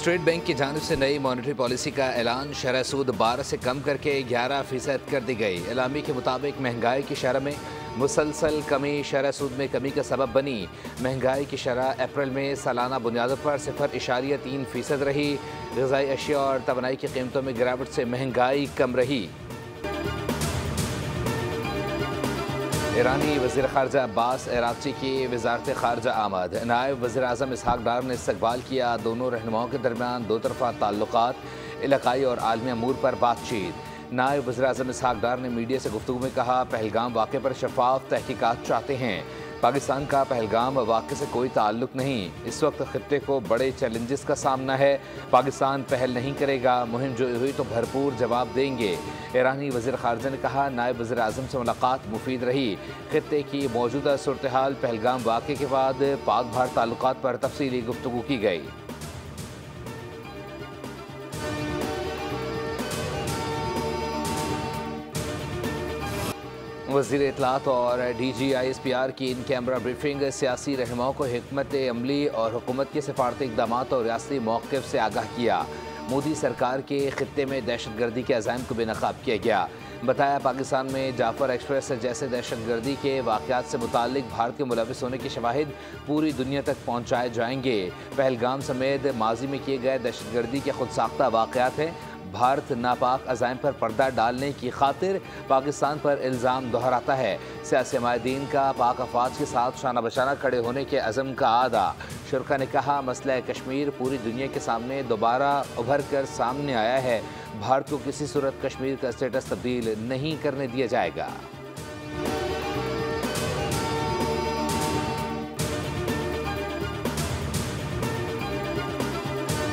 State bank की जानिब से नई मॉनेटरी पॉलिसी का ऐलान। शरह सूद 12 से कम करके 11% कर दी गई। एलामी के मुताबिक महंगाई की शरह में मुसलसल कमी शरह सूद में कमी का सबब बनी। महंगाई की शरह अप्रैल में सालाना बुनियादों पर 0.3% रही। ग़िज़ाई अशिया और तवानाई की कीमतों में गिरावट से महंगाई कम रही। ईरानी वज़ीर ख़ारजा अब्बास अराग़ची की वज़ारत ख़ारजा आमद। नायब वज़ीर आज़म इसहाक़ डार ने इस्तक़बाल किया। दोनों रहनुमाओं के दरमियान दो तरफ़ा ताल्लुक़ात, इलाक़ाई और आलमी अमूर पर बातचीत। नायब वज़ीर आज़म इसहाक़ डार ने मीडिया से गुफ्तगू में कहा, पहलगाम वाक़े पर शफ़ाफ़ तहक़ीक़ात चाहते हैं। पाकिस्तान का पहलगाम वाक़े से कोई ताल्लुक़ नहीं। इस वक्त ख़ित्ते को बड़े चैलेंजेस का सामना है। पाकिस्तान पहल नहीं करेगा। मुहिम जो हुई तो भरपूर जवाब देंगे। ईरानी वज़ीर ख़ारजा ने कहा, नायब वज़ीर आज़म से मुलाकात मुफीद रही। ख़ित्ते की मौजूदा सूरत हाल, पहलगाम वाक़े के बाद पाक भारत ताल्लुक़ात पर तफ़सीली गुफ्तगू की गई। वज़ीर इत्तलात और DGISPR की इन कैमरा ब्रीफिंग सियासी रहनुमाओं को हिकमत अमली और हुकूमत के सिफारती इक़दामात और रियासती मौक़िफ़ से आगाह किया। मोदी सरकार के ख़ित्ते में दहशतगर्दी के अज़ाइम को बेनक़ाब किया गया। बताया, पाकिस्तान में जाफ़र एक्सप्रेस जैसे दहशतगर्दी के वाक़यात से मुताल्लिक़ भारत के मुलविस होने के शवाहिद पूरी दुनिया तक पहुँचाए जाएंगे। पहलगाम समेत माजी में किए गए दहशतगर्दी के खुद साख्ता वाक़यात हैं। भारत नापाक अज़ाइम पर पर्दा डालने की खातिर पाकिस्तान पर इल्ज़ाम दोहराता है। सियासी माहिदीन का पाक अफवाज के साथ शाना बशाना खड़े होने के अज़म का आदा। शुरका ने कहा, मसला कश्मीर पूरी दुनिया के सामने दोबारा उभर कर सामने आया है। भारत को किसी सूरत कश्मीर का स्टेटस तब्दील नहीं करने दिया जाएगा।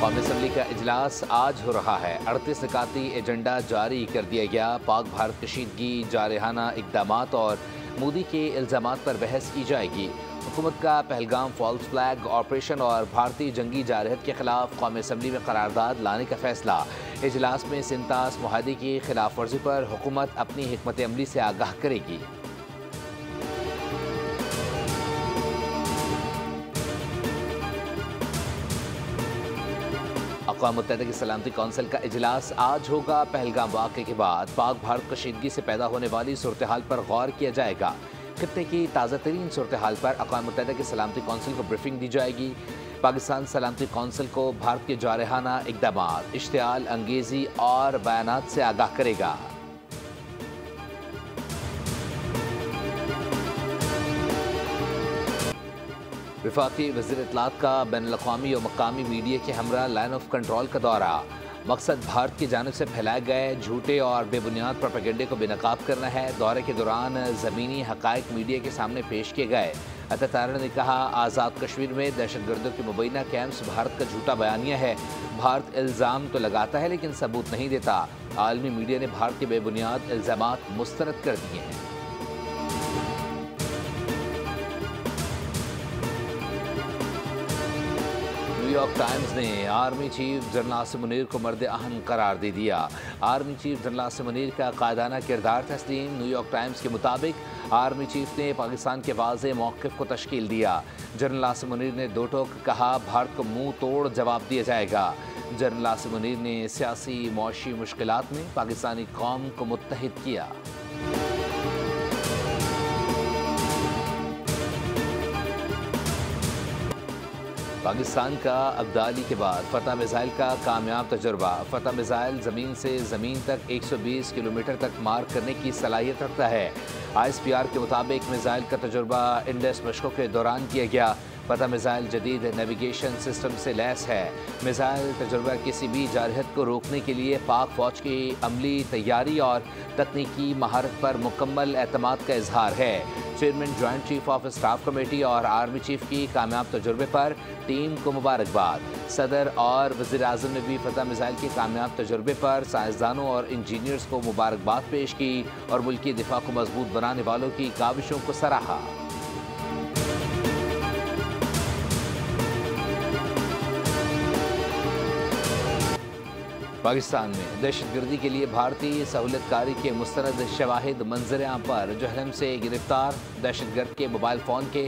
कौमी असम्बली का इजलास आज हो रहा है। 38 निकाती एजेंडा जारी कर दिया गया। पाक भारत कशीदगी, जारहाना इक़दामात और मोदी के इल्ज़ामात पर बहस की जाएगी। हुकूमत का पहलगाम फॉल्स फ्लैग ऑपरेशन और भारतीय जंगी जारहत के खिलाफ कौमी असम्बली में करारदाद लाने का फैसला। इजलास में सिंतास मुआहदे की खिलाफ वर्जी पर हुकूमत अपनी हिकमत अमली से आगाह करेगी। अक़वाम मुत्तहिदा की सलामती कौंसिल का इजलास आज होगा। पहलगाम वाक़े के बाद पाक भारत कशीदगी से पैदा होने वाली सूरत हाल पर गौर किया जाएगा। खित्ते की ताज़ा तरीन सूरत हाल पर अक़वाम मुत्तहिदा की सलामती कौंसिल को ब्रीफिंग दी जाएगी। पाकिस्तान सलामती कौंसिल को भारत के जारहाना इक़दामात, इश्तिआल अंगेज़ी और बयानात से आगाह करेगा। वफाकी वज़ीर इत्तलात का बैनुल-अक़वामी और मकामी मीडिया के हमरा लाइन ऑफ कंट्रोल का दौरा। मकसद भारत की जानिब से फैलाए गए झूठे और बेबुनियाद प्रोपेगेंडे को बेनकाब करना है। दौरे के दौरान ज़मीनी हक़ाइक़ मीडिया के सामने पेश किए गए। अतातारा ने कहा, आज़ाद कश्मीर में दहशतगर्दों के मुबैना कैंप्स भारत का झूठा बयानिया है। भारत इल्ज़ाम तो लगाता है लेकिन सबूत नहीं देता। आलमी मीडिया ने भारत के बेबुनियाद इल्ज़ामात मुस्तरद कर दिए हैं। न्यूयॉर्क टाइम्स ने army chief general Asim Munir को मर्द अहम करार दे दिया। Army chief general Asim Munir का कायदाना किरदार तस्लीम। न्यूयॉर्क टाइम्स के मुताबिक आर्मी चीफ ने पाकिस्तान के वाज़ेह मौक़िफ़ को तश्कील दिया। जनरल आसिम मुनीर ने दो टोक कहा, भारत को मुँह तोड़ जवाब दिया जाएगा। जनरल आसिम मुनीर ने सियासी मुआशी मुश्किलात में पाकिस्तानी कौम को मुत्तहिद किया। पाकिस्तान का अब्दाली के बाद फतह मिसाइल का कामयाब तजुर्बा। फतह मिसाइल ज़मीन से ज़मीन तक 120 किलोमीटर तक मार करने की सलाहियत रखता है। ISPR के मुताबिक मिसाइल का तजुर्बा इंडस मशक़ों के दौरान किया गया। फतह मिसाइल जदीद नेविगेशन सिस्टम से लैस है। मिसाइल तजुर्बा किसी भी जारहत को रोकने के लिए पाक फ़ौज की अमली तैयारी और तकनीकी महारत पर मुकम्मल एतमाद का इजहार है। Chairman joint chief of staff committee और आर्मी चीफ की कामयाब तजुर्बे पर टीम को मुबारकबाद। सदर और वज़ीर आज़म ने भी फतह मिसाइल के कामयाब तजुर्बे पर साइंसदानों और इंजीनियर्स को मुबारकबाद पेश की और मुल्की दिफा को मजबूत बनाने वालों की काविशों को सराहा। पाकिस्तान में दहशतगर्दी के लिए भारतीय सहूलतकारी के मुस्तनद शवाहिद मंजर आम पर जहलम से गिरफ्तार। दहशतगर्द के मोबाइल फ़ोन के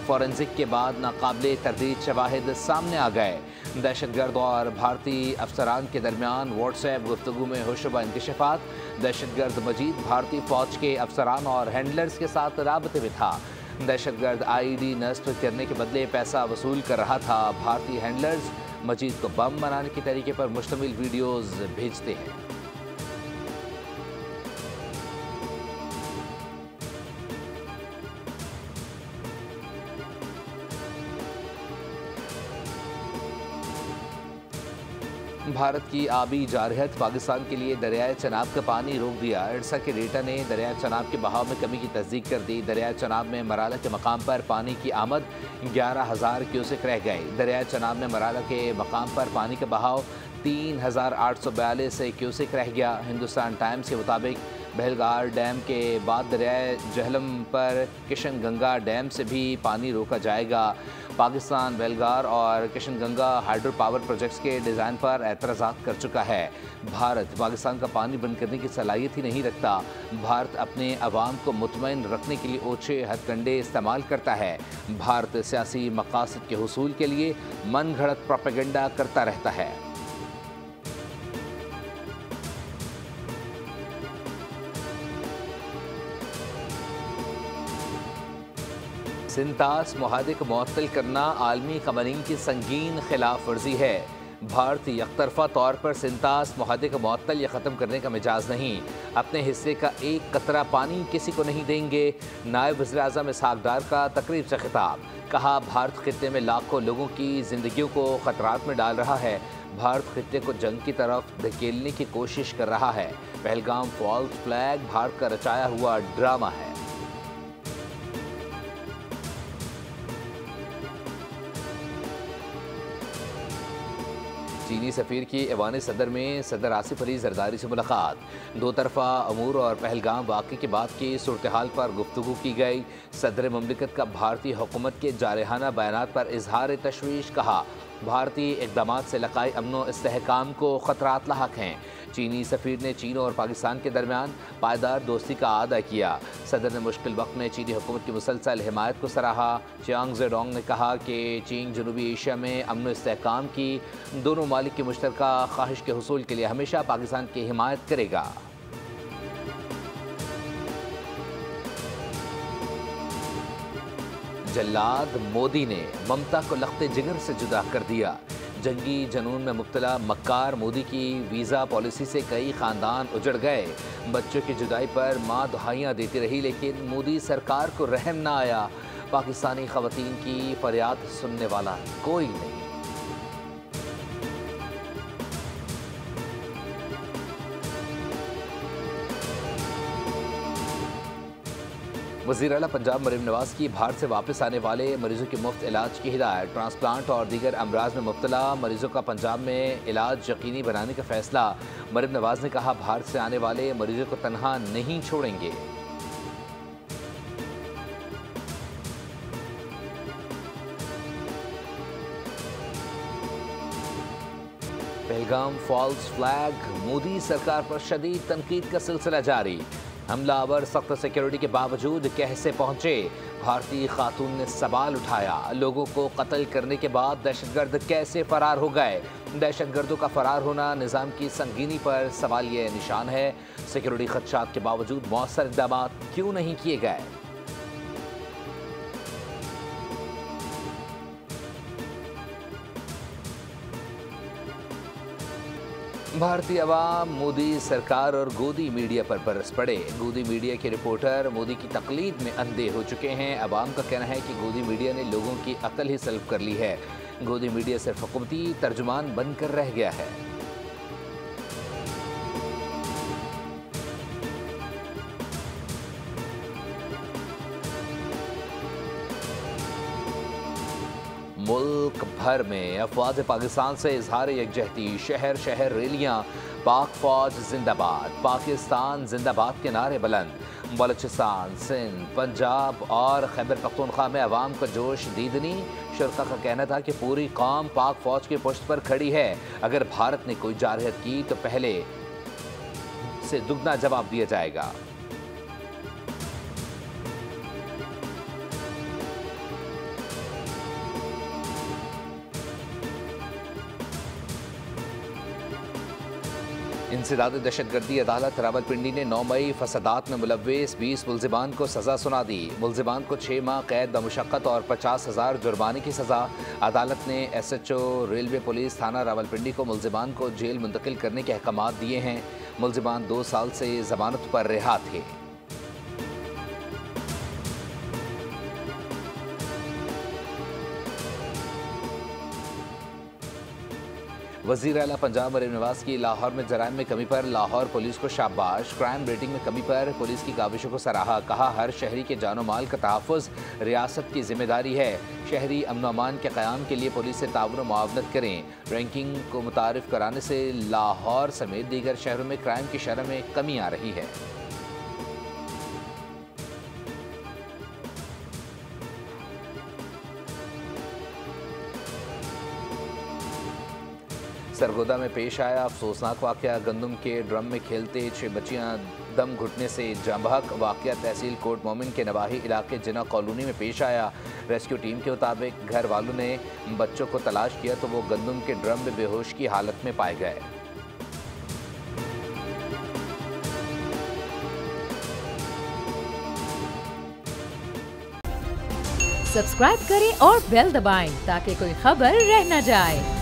फॉरेंसिक के बाद नाकाबिले तरदीद शवाहिद सामने आ गए। दहशतगर्द और भारतीय अफसरान के दरमियान व्हाट्सएप गुफ्तगू में होशरुबा इंकशाफात। दहशतगर्द मजीद भारतीय फौज के अफसरान और हैंडलर्स के साथ राबते में था। दहशतगर्द IED नष्ट करने के बदले पैसा वसूल कर रहा था। भारतीय हैंडलर्स मजीद को बम बनाने के तरीके पर मुश्तमिल वीडियोज भेजते हैं। भारत की आबी जारहत पाकिस्तान के लिए दरियाए चनाब का पानी रोक दिया। इरसा के डेटा ने दरियाए चनाब के बहाव में कमी की तस्दीक कर दी। दरियाए चनाब में मराला के मकाम पर पानी की आमद 11,000 क्यूसेक रह गई। दरियाए चनाब में मराला के मकाम पर पानी का बहाव 3,842 क्यूसेक रह गया। हिंदुस्तान टाइम्स के मुताबिक बहलगार डैम के बाद दरियाए जहलम पर किशन गंगा डैम से भी पानी रोका जाएगा। पाकिस्तान बहलगार और Kishan Ganga hydro power projects के डिज़ाइन पर एतराज़ात कर चुका है। भारत पाकिस्तान का पानी बंद करने की सलाहियत ही नहीं रखता। भारत अपने अवाम को मुतमईन रखने के लिए ओछे हथकंडे इस्तेमाल करता है। भारत सियासी मकासद के हुसूल के लिए मन घड़त प्रोपेगेंडा करता रहता है। सिंतास मुआहदे को मुअत्तल करना आलमी कवानीन की संगीन खिलाफ वर्जी है। भारत यकतरफा तौर पर सिंतास मुआहदे को मुअत्तल या ख़त्म करने का मिजाज नहीं। अपने हिस्से का एक कतरा पानी किसी को नहीं देंगे। नायब वज़ीर-ए-आज़म इसहाक़ डार का तकरीब से खिताब। कहा, भारत खित्ते में लाखों लोगों की ज़िंदगियों को ख़तरात में डाल रहा है। भारत खित्ते को जंग की तरफ धकेलने की कोशिश कर रहा है। पहलगाम फॉल्स फ्लैग भारत का रचाया हुआ ड्रामा है। चीनी सफ़ीर की ऐवान सदर में सदर आसिफ अली जरदारी से मुलाकात। दो तरफ़ा अमूर और पहलगाम वाक़े के बाद की सूरत हाल पर गुफ्तगू की गई। सदर ममलिकत का भारतीय हुकूमत के जारहाना बयानात पर इजहार तशवीश। कहा, भारतीय इक़दामात से इलाक़ाई अमन व इस्तेहकाम को ख़तरात लाहक हैं। चीनी सफ़ीर ने चीन और पाकिस्तान के दरमियान पायदार दोस्ती का आदा किया। सदर ने मुश्किल वक्त में चीनी हुकूमत की मुसलसल हिमायत को सराहा। चियांग ज़ेडोंग ने कहा कि चीन जनूबी एशिया में अमन व इस्तेहकाम की दोनों मालिक की मुश्तरका ख्वाहिश के हुसूल के लिए हमेशा पाकिस्तान की हिमायत करेगा। जल्लाद मोदी ने ममता को लख्ते जिगर से जुदा कर दिया। जंगी जनून में मुब्तला मक्कार मोदी की वीज़ा पॉलिसी से कई ख़ानदान उजड़ गए। बच्चों की जुदाई पर माँ दुहाइयाँ देती रही, लेकिन मोदी सरकार को रहम ना आया। पाकिस्तानी ख़वातीन की फरियाद सुनने वाला कोई नहीं। वज़ीर आला पंजाब मरीम नवाज की भारत से वापस आने वाले मरीजों के मुफ्त इलाज की हिदायत। ट्रांसप्लांट और दीगर अमराज में मुब्तला मरीजों का पंजाब में इलाज यकीनी बनाने का फैसला। मरीम नवाज ने कहा, भारत से आने वाले मरीजों को तनहा नहीं छोड़ेंगे। पहलगाम फॉल्स फ्लैग, मोदी सरकार पर शदीद तनकीद का सिलसिला जारी। हमलावर सख्त सिक्योरिटी के बावजूद कैसे पहुंचे? भारतीय खातून ने सवाल उठाया। लोगों को कत्ल करने के बाद दहशतगर्द कैसे फरार हो गए? दहशतगर्दों का फरार होना निज़ाम की संगीनी पर सवाल ये निशान है। सिक्योरिटी खदशात के बावजूद मौसर इक़दाम क्यों नहीं किए गए? भारतीय अवाम मोदी सरकार और गोदी मीडिया पर बरस पड़े। गोदी मीडिया के रिपोर्टर मोदी की तकलीद में अंधे हो चुके हैं। अवाम का कहना है कि गोदी मीडिया ने लोगों की अक्ल ही सल्ब कर ली है। गोदी मीडिया सिर्फ हुकूमती तर्जुमान बनकर रह गया है। मुल्क भर में अफवाज पाकिस्तान से इजहार यकजहती। शहर शहर रैलियां। पाक फौज जिंदाबाद, पाकिस्तान जिंदाबाद के नारे बुलंद। बलूचिस्तान, सिंध, पंजाब और खैबर पख्तूनख्वा में अवाम का जोश दीदनी। शुरका का कहना था कि पूरी कौम पाक फौज की पुश्त पर खड़ी है। अगर भारत ने कोई जारहत की तो पहले से दुगना जवाब दिया जाएगा। इंसदाद दहशतगर्दी अदालत रावलपिंडी ने 9 मई फसादात में मुलव्विस 20 मुल्जिमान को सज़ा सुना दी। मुल्जिमान को 6 माह कैद बमुशक्कत और 50,000 जुर्माने की सज़ा। अदालत ने SHO रेलवे पुलिस थाना रावलपिंडी को मुल्जिमान को जेल मुंतकिल करने के अहकाम दिए हैं। मुल्जिमान 2 साल से जमानत पर रिहा थे। वज़ीर आला पंजाब मरीम नवाज की लाहौर में जराइम में कमी पर लाहौर पुलिस को शाबाश। क्राइम रेटिंग में कमी पर पुलिस की काविशों को सराहा। कहा, हर शहरी के जानो माल का तहफ़्फ़ुज़ रियासत की जिम्मेदारी है। शहरी अमन व अमान के क़याम के लिए पुलिस से ताउन व मुआवनत करें। रैंकिंग को मुतारिफ कराने से लाहौर समेत दीगर शहरों में क्राइम की शरह में कमी आ रही है। सरगोदा में पेश आया अफसोसनाक वाक़या। गंदम के ड्रम में खेलते 6 बच्चियां दम घुटने से जाँ बहक। वाक़या तहसील कोट मोमिन के नवाही इलाके जिना कॉलोनी में पेश आया। रेस्क्यू टीम के मुताबिक घर वालों ने बच्चों को तलाश किया तो वो गंदम के ड्रम में बेहोश की हालत में पाए गए। सब्सक्राइब करें और बेल दबाएं ताकि कोई खबर रह न जाए।